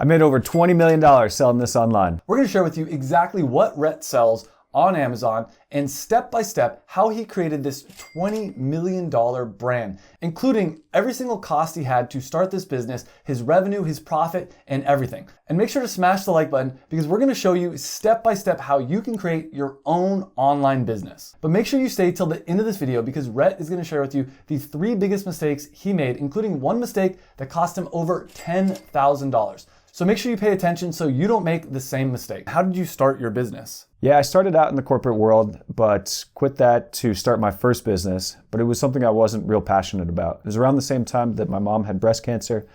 I made over $20 million selling this online. We're going to share with you exactly what Rhett sells on Amazon and step by step how he created this $20 million brand, including every single cost he had to start this business, his revenue, his profit, and everything. And make sure to smash the like button because we're going to show you step by step how you can create your own online business. But make sure you stay till the end of this video because Rhett is going to share with you the 3 biggest mistakes he made, including one mistake that cost him over $10,000. So make sure you pay attention so you don't make the same mistake. How did you start your business? Yeah, I started out in the corporate world, but quit that to start my first business. But it was something I wasn't real passionate about. It was around the same time that my mom had breast cancer,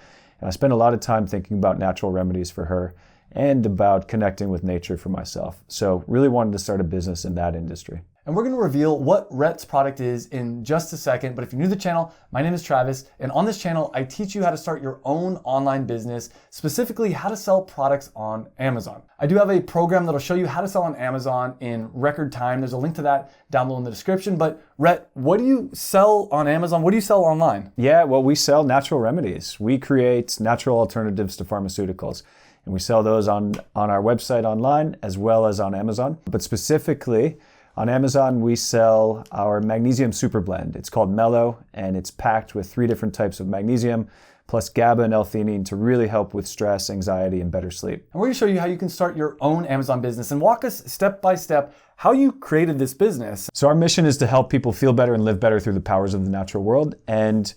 and I spent a lot of time thinking about natural remedies for her and about connecting with nature for myself. So really wanted to start a business in that industry. And we're going to reveal what Rhett's product is in just a second. But if you're new to the channel, my name is Travis. And on this channel, I teach you how to start your own online business, specifically how to sell products on Amazon. I do have a program that'll show you how to sell on Amazon in record time. There's a link to that down below in the description. But Rhett, what do you sell on Amazon? What do you sell online? Yeah, well, we sell natural remedies. We create natural alternatives to pharmaceuticals. And we sell those on our website online as well as on Amazon. But specifically, on Amazon, we sell our magnesium super blend. It's called Mellow, and it's packed with 3 different types of magnesium, plus GABA and L-theanine to really help with stress, anxiety, and better sleep. And we're gonna show you how you can start your own Amazon business and walk us step by step how you created this business. So our mission is to help people feel better and live better through the powers of the natural world. And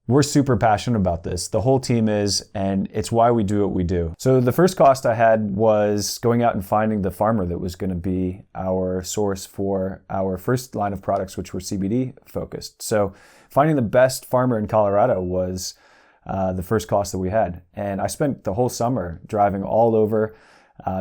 we're super passionate about this. The whole team is, and it's why we do what we do. So the first cost I had was going out and finding the farmer that was going to be our source for our first line of products, which were CBD focused. So finding the best farmer in Colorado was the first cost that we had. And I spent the whole summer driving all over,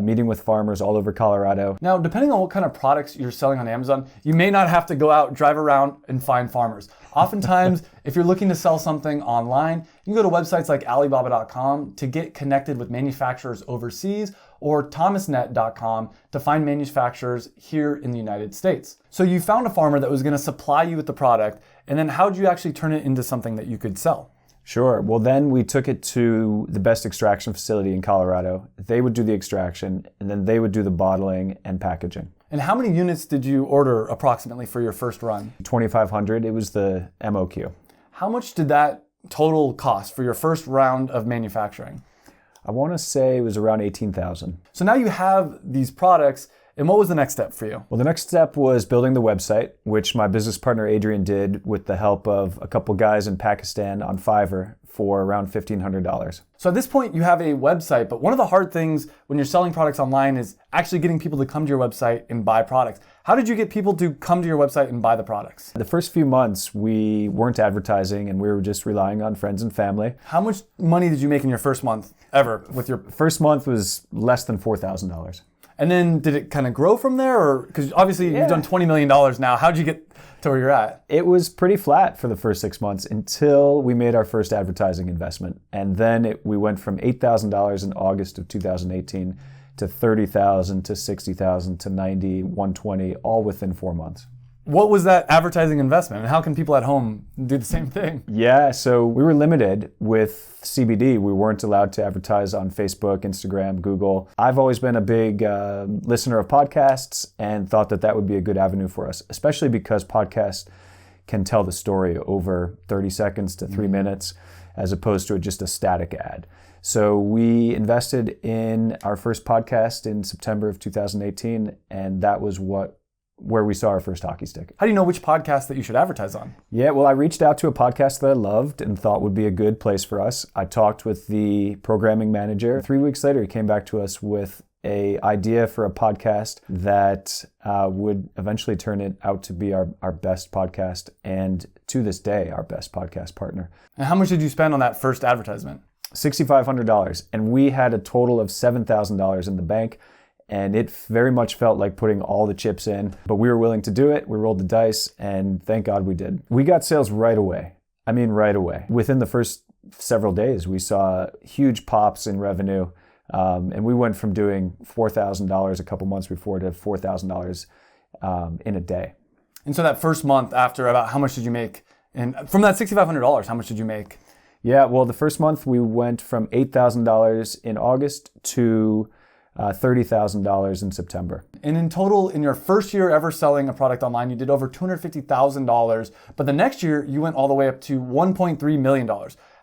meeting with farmers all over Colorado. Now, depending on what kind of products you're selling on Amazon, you may not have to go out, drive around, and find farmers. Oftentimes, if you're looking to sell something online, you can go to websites like Alibaba.com to get connected with manufacturers overseas or Thomasnet.com to find manufacturers here in the United States. So you found a farmer that was going to supply you with the product, and then how did you actually turn it into something that you could sell? Sure. Well, then we took it to the best extraction facility in Colorado. They would do the extraction, and then they would do the bottling and packaging. And how many units did you order approximately for your first run? 2,500. It was the MOQ. How much did that total cost for your first round of manufacturing? I want to say it was around 18,000. So now you have these products. And what was the next step for you? Well, the next step was building the website, which my business partner Adrian did with the help of a couple guys in Pakistan on Fiverr for around $1,500. So at this point, you have a website, but one of the hard things when you're selling products online is actually getting people to come to your website and buy products. How did you get people to come to your website and buy the products? The first few months, we weren't advertising and we were just relying on friends and family. How much money did you make in your first month ever with your... First month was less than $4,000. And then did it kind of grow from there? Or because obviously you've done $20 million now. How did you get to where you're at? It was pretty flat for the first 6 months until we made our first advertising investment. And then we went from $8,000 in August of 2018 to $30,000 to $60,000 to $90,000, $120,000, all within 4 months. What was that advertising investment, and how can people at home do the same thing? Yeah, so we were limited with CBD. We weren't allowed to advertise on Facebook, Instagram, Google. I've always been a big listener of podcasts and thought that that would be a good avenue for us, especially because podcasts can tell the story over 30 seconds to 3 minutes as opposed to just a static ad. So we invested in our first podcast in September of 2018, and that was where we saw our first hockey stick. How do you know which podcast that you should advertise on? Yeah, well, I reached out to a podcast that I loved and thought would be a good place for us. I talked with the programming manager. 3 weeks later, he came back to us with an idea for a podcast that would eventually turn it out to be our best podcast, and to this day, our best podcast partner. And how much did you spend on that first advertisement? $6,500, and we had a total of $7,000 in the bank. And it very much felt like putting all the chips in, but we were willing to do it. We rolled the dice, and thank God we did. We got sales right away. I mean, right away. Within the first several days, we saw huge pops in revenue, and we went from doing $4,000 a couple months before to $4,000 in a day. And so that first month after, about how much did you make? And from that $6,500, how much did you make? Yeah, well, the first month we went from $8,000 in August to $30,000 in September. And in total, in your first year ever selling a product online, you did over $250,000. But the next year, you went all the way up to $1.3 million.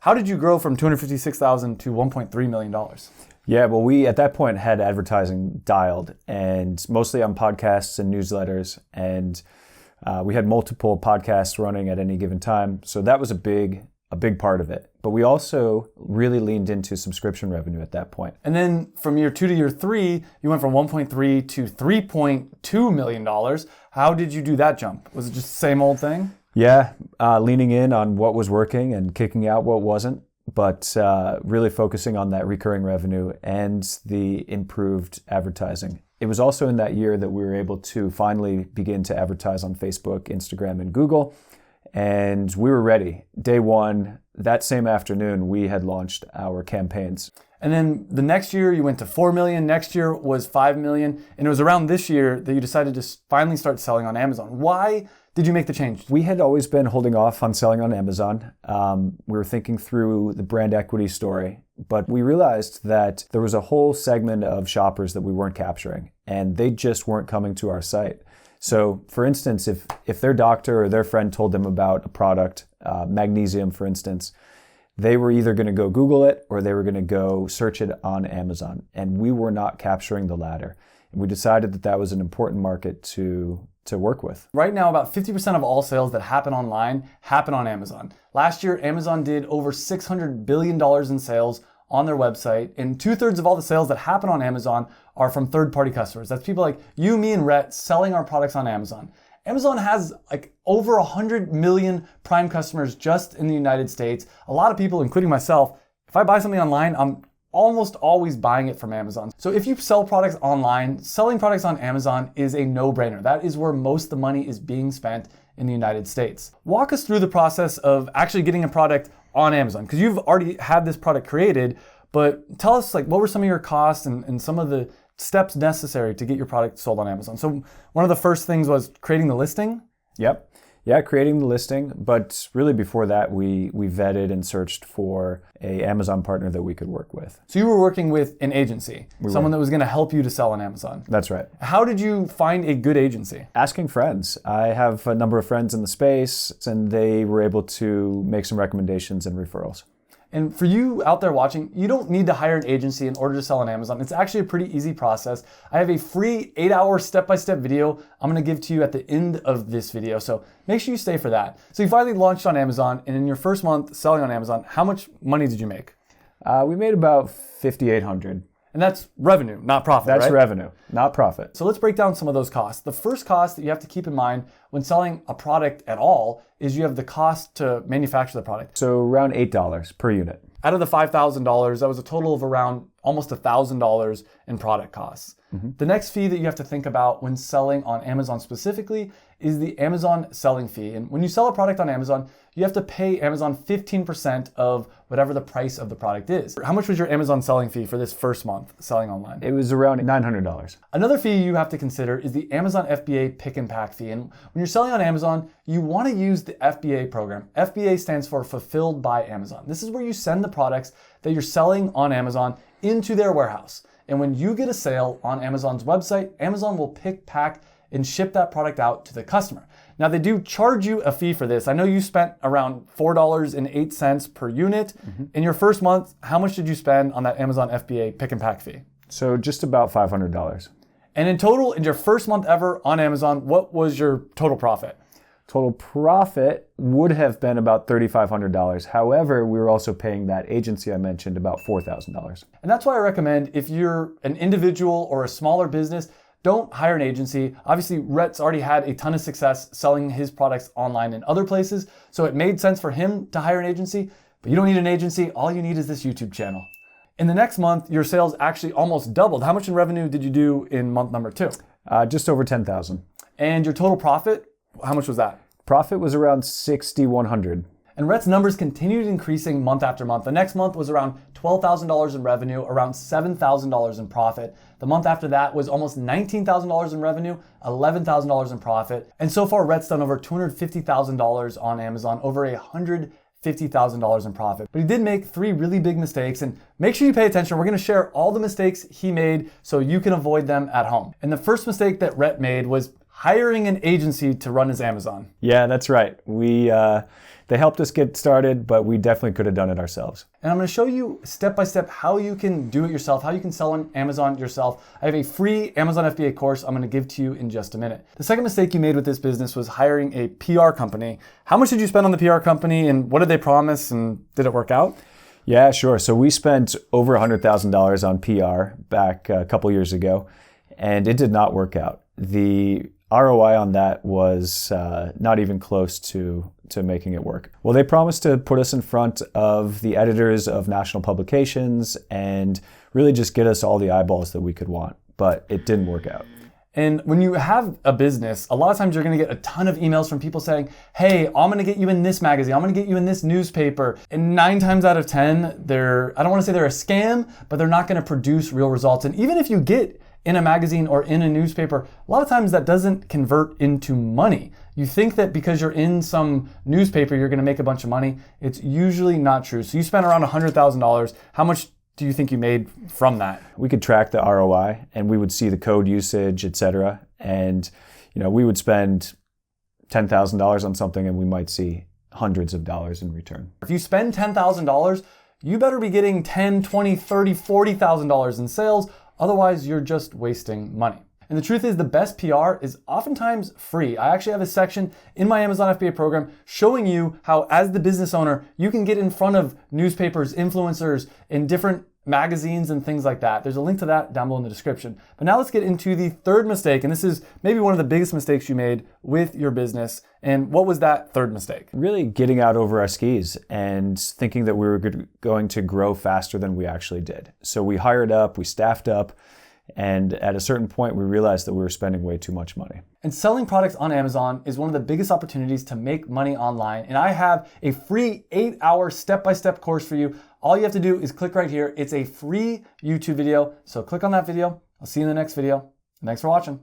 How did you grow from $256,000 to $1.3 million? Yeah, well, we at that point had advertising dialed, and mostly on podcasts and newsletters, and we had multiple podcasts running at any given time. So that was a big part of it. But we also really leaned into subscription revenue at that point. And then from year 2 to year 3, you went from 1.3 to $3.2 million. How did you do that jump? Was it just the same old thing? Yeah, leaning in on what was working and kicking out what wasn't, but really focusing on that recurring revenue and the improved advertising. It was also in that year that we were able to finally begin to advertise on Facebook, Instagram, and Google. And we were ready. Day one, that same afternoon, we had launched our campaigns. And then the next year you went to 4 million. Next year was 5 million. And it was around this year that you decided to finally start selling on Amazon. Why did you make the change? We had always been holding off on selling on Amazon. We were thinking through the brand equity story, but we realized that there was a whole segment of shoppers that we weren't capturing, and they just weren't coming to our site. So for instance, if their doctor or their friend told them about a product, magnesium for instance, they were either going to go Google it or they were going to go search it on Amazon. And we were not capturing the latter. And we decided that that was an important market to work with. Right now, about 50% of all sales that happen online happen on Amazon. Last year, Amazon did over $600 billion in sales on their website, and 2/3 of all the sales that happen on Amazon are from third-party customers. That's people like you, me, and Rhett selling our products on Amazon. Amazon has like over 100 million Prime customers just in the United States. A lot of people, including myself, if I buy something online, I'm almost always buying it from Amazon. So if you sell products online, selling products on Amazon is a no-brainer. That is where most of the money is being spent in the United States. Walk us through the process of actually getting a product on Amazon, because you've already had this product created, but tell us like what were some of your costs and some of the steps necessary to get your product sold on Amazon. So one of the first things was creating the listing. Yep. Yeah, creating the listing. But really before that, we vetted and searched for a Amazon partner that we could work with. So you were working with an agency, someone that was going to help you to sell on Amazon. That's right. How did you find a good agency? Asking friends. I have a number of friends in the space, and they were able to make some recommendations and referrals. And for you out there watching, you don't need to hire an agency in order to sell on Amazon. It's actually a pretty easy process. I have a free 8-hour step-by-step video I'm gonna give to you at the end of this video. So make sure you stay for that. So you finally launched on Amazon, and in your first month selling on Amazon, how much money did you make? We made about $5,800. And that's revenue, not profit, That's right? revenue, not profit. So let's break down some of those costs. The first cost that you have to keep in mind when selling a product at all is you have the cost to manufacture the product. So around $8 per unit. Out of the $5,000, that was a total of around almost $1,000 in product costs. The next fee that you have to think about when selling on Amazon specifically is the Amazon selling fee. And when you sell a product on Amazon, you have to pay Amazon 15% of whatever the price of the product is. How much was your Amazon selling fee for this first month selling online? It was around $900. Another fee you have to consider is the Amazon FBA pick and pack fee. And when you're selling on Amazon, you want to use the FBA program. FBA stands for Fulfilled by Amazon. This is where you send the products that you're selling on Amazon into their warehouse. And when you get a sale on Amazon's website, Amazon will pick, pack, and ship that product out to the customer. Now they do charge you a fee for this. I know you spent around $4.08 per unit. In your first month, how much did you spend on that Amazon FBA pick and pack fee? So just about $500. And in total, in your first month ever on Amazon, what was your total profit? Total profit would have been about $3,500. However, we were also paying that agency I mentioned about $4,000. And that's why I recommend if you're an individual or a smaller business, don't hire an agency. Obviously, Rhett's already had a ton of success selling his products online in other places, so it made sense for him to hire an agency, but you don't need an agency. All you need is this YouTube channel. In the next month, your sales actually almost doubled. How much in revenue did you do in month number 2? Just over $10,000. And your total profit, how much was that? Profit was around $6,100. And Rhett's numbers continued increasing month after month. The next month was around $12,000 in revenue, around $7,000 in profit. The month after that was almost $19,000 in revenue, $11,000 in profit. And so far, Rhett's done over $250,000 on Amazon, over $50,000 in profit. But he did make 3 really big mistakes, and make sure you pay attention. We're gonna share all the mistakes he made so you can avoid them at home. And the first mistake that Rhett made was hiring an agency to run his Amazon. Yeah, that's right. They helped us get started, but we definitely could have done it ourselves. And I'm gonna show you step by step how you can do it yourself, how you can sell on Amazon yourself. I have a free Amazon FBA course I'm gonna give to you in just a minute. The second mistake you made with this business was hiring a PR company. How much did you spend on the PR company, and what did they promise, and did it work out? Yeah, sure. So we spent over $100,000 on PR back a couple years ago, and it did not work out. The ROI on that was not even close to making it work. Well, they promised to put us in front of the editors of national publications and really just get us all the eyeballs that we could want, but it didn't work out. And when you have a business, a lot of times you're gonna get a ton of emails from people saying, hey, I'm gonna get you in this magazine, I'm gonna get you in this newspaper. And 9 times out of 10, I don't wanna say they're a scam, but they're not gonna produce real results. And even if you get in a magazine or in a newspaper, a lot of times that doesn't convert into money. You think that because you're in some newspaper, you're gonna make a bunch of money. It's usually not true. So you spent around $100,000. How much do you think you made from that? We could track the ROI and we would see the code usage, et cetera. And we would spend $10,000 on something and we might see hundreds of dollars in return. If you spend $10,000, you better be getting $10,000, $20,000, $30,000, $40,000 in sales. Otherwise, you're just wasting money. And the truth is, the best PR is oftentimes free. I actually have a section in my Amazon FBA program showing you how, as the business owner, you can get in front of newspapers, influencers, in different magazines and things like that. There's a link to that down below in the description. But now let's get into the third mistake, and this is maybe one of the biggest mistakes you made with your business. And what was that third mistake? Really getting out over our skis and thinking that we were going to grow faster than we actually did. So we hired up, we staffed up, and at a certain point, we realized that we were spending way too much money. And selling products on Amazon is one of the biggest opportunities to make money online. And I have a free 8-hour step-by-step course for you. All you have to do is click right here. It's a free YouTube video. So click on that video. I'll see you in the next video. Thanks for watching.